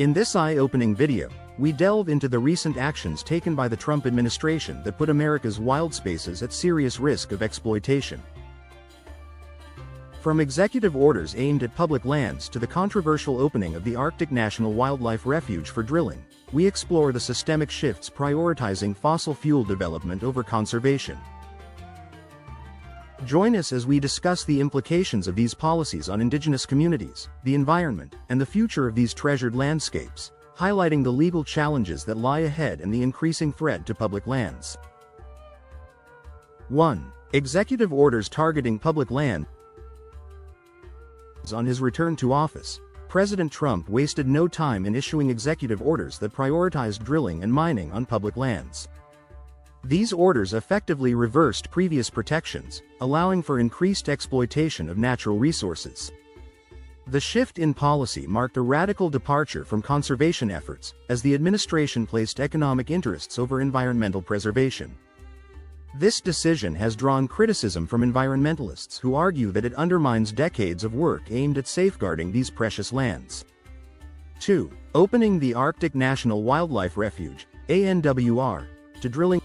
In this eye-opening video, we delve into the recent actions taken by the Trump administration that put America's wild spaces at serious risk of exploitation. From executive orders aimed at public lands to the controversial opening of the Arctic National Wildlife Refuge for drilling, we explore the systemic shifts prioritizing fossil fuel development over conservation. Join us as we discuss the implications of these policies on indigenous communities, the environment, and the future of these treasured landscapes, highlighting the legal challenges that lie ahead and the increasing threat to public lands. 1. Executive orders targeting public land. On his return to office, President Trump wasted no time in issuing executive orders that prioritized drilling and mining on public lands. These orders effectively reversed previous protections, allowing for increased exploitation of natural resources. The shift in policy marked a radical departure from conservation efforts, as the administration placed economic interests over environmental preservation. This decision has drawn criticism from environmentalists who argue that it undermines decades of work aimed at safeguarding these precious lands. 2. Opening the Arctic National Wildlife Refuge, ANWR, to drilling.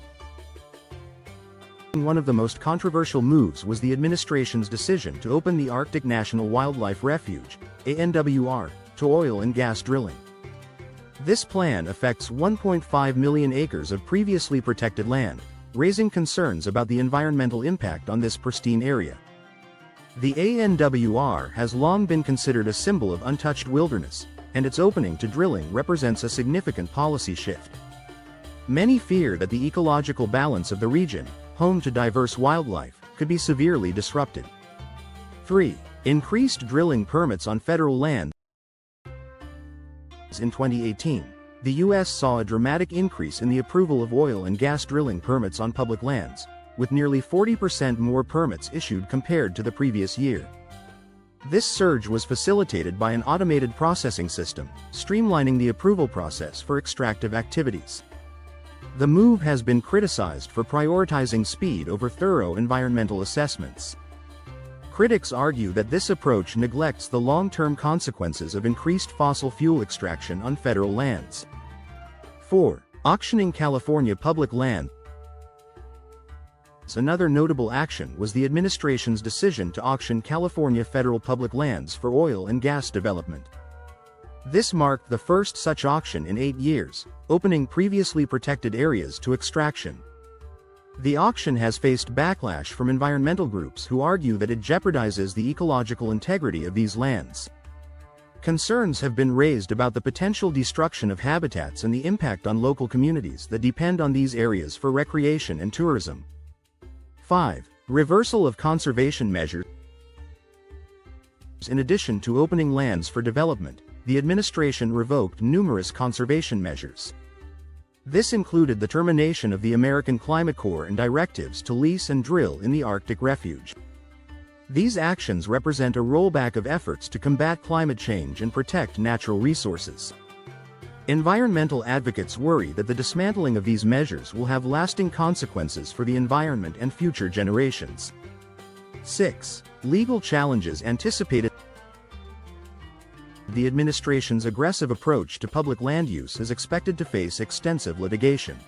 One of the most controversial moves was the administration's decision to open the Arctic National Wildlife Refuge, ANWR, to oil and gas drilling. This plan affects 1.5 million acres of previously protected land, raising concerns about the environmental impact on this pristine area. The ANWR has long been considered a symbol of untouched wilderness, and its opening to drilling represents a significant policy shift. Many fear that the ecological balance of the region, home to diverse wildlife, could be severely disrupted. 3. Increased drilling permits on federal land. In 2018, the U.S. saw a dramatic increase in the approval of oil and gas drilling permits on public lands, with nearly 40% more permits issued compared to the previous year. This surge was facilitated by an automated processing system, streamlining the approval process for extractive activities. The move has been criticized for prioritizing speed over thorough environmental assessments. Critics argue that this approach neglects the long-term consequences of increased fossil fuel extraction on federal lands. 4. Auctioning California public land. Another notable action was the administration's decision to auction California federal public lands for oil and gas development. This marked the first such auction in 8 years, opening previously protected areas to extraction. The auction has faced backlash from environmental groups who argue that it jeopardizes the ecological integrity of these lands. Concerns have been raised about the potential destruction of habitats and the impact on local communities that depend on these areas for recreation and tourism. 5. Reversal of conservation measures. In addition to opening lands for development, the administration revoked numerous conservation measures. This included the termination of the American Climate Corps and directives to lease and drill in the Arctic Refuge. These actions represent a rollback of efforts to combat climate change and protect natural resources. Environmental advocates worry that the dismantling of these measures will have lasting consequences for the environment and future generations. 6. Legal challenges anticipated. The administration's aggressive approach to public land use is expected to face extensive litigation.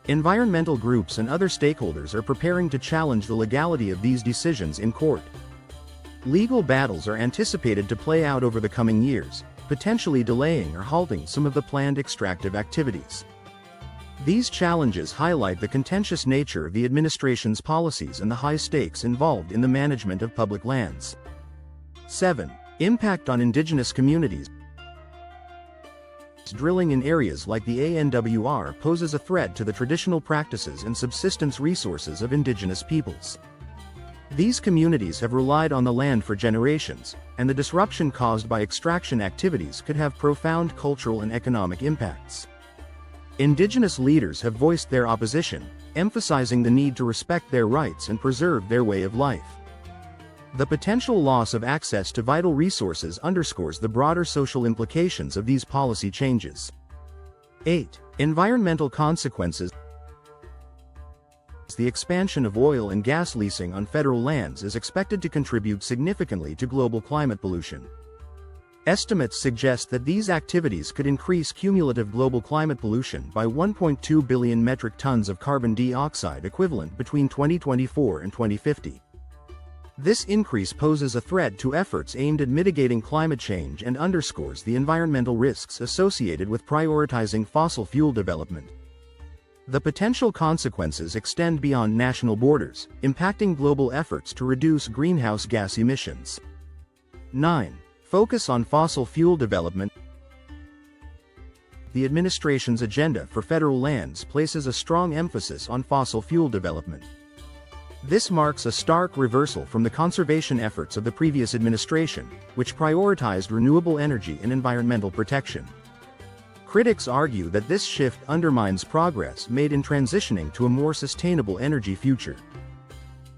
Environmental groups and other stakeholders are preparing to challenge the legality of these decisions in court. Legal battles are anticipated to play out over the coming years, potentially delaying or halting some of the planned extractive activities. These challenges highlight the contentious nature of the administration's policies and the high stakes involved in the management of public lands. 7. Impact on indigenous communities. Drilling in areas like the ANWR poses a threat to the traditional practices and subsistence resources of indigenous peoples. These communities have relied on the land for generations, and the disruption caused by extraction activities could have profound cultural and economic impacts. Indigenous leaders have voiced their opposition, emphasizing the need to respect their rights and preserve their way of life. The potential loss of access to vital resources underscores the broader social implications of these policy changes. 8. Environmental consequences. The expansion of oil and gas leasing on federal lands is expected to contribute significantly to global climate pollution. Estimates suggest that these activities could increase cumulative global climate pollution by 1.2 billion metric tons of carbon dioxide equivalent between 2024 and 2050. This increase poses a threat to efforts aimed at mitigating climate change and underscores the environmental risks associated with prioritizing fossil fuel development. The potential consequences extend beyond national borders, impacting global efforts to reduce greenhouse gas emissions. 9. Focus on fossil fuel development. The administration's agenda for federal lands places a strong emphasis on fossil fuel development. This marks a stark reversal from the conservation efforts of the previous administration, which prioritized renewable energy and environmental protection. Critics argue that this shift undermines progress made in transitioning to a more sustainable energy future.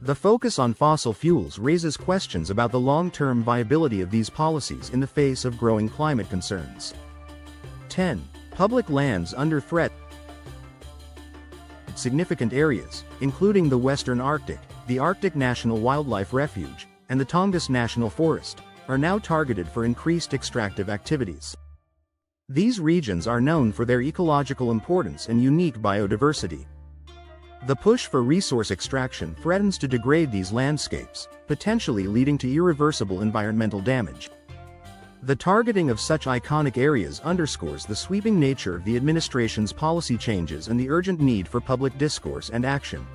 The focus on fossil fuels raises questions about the long-term viability of these policies in the face of growing climate concerns. 10. Public lands under threat. Significant areas, including the Western Arctic, the Arctic National Wildlife Refuge, and the Tongass National Forest, are now targeted for increased extractive activities. These regions are known for their ecological importance and unique biodiversity. The push for resource extraction threatens to degrade these landscapes, potentially leading to irreversible environmental damage. The targeting of such iconic areas underscores the sweeping nature of the administration's policy changes and the urgent need for public discourse and action.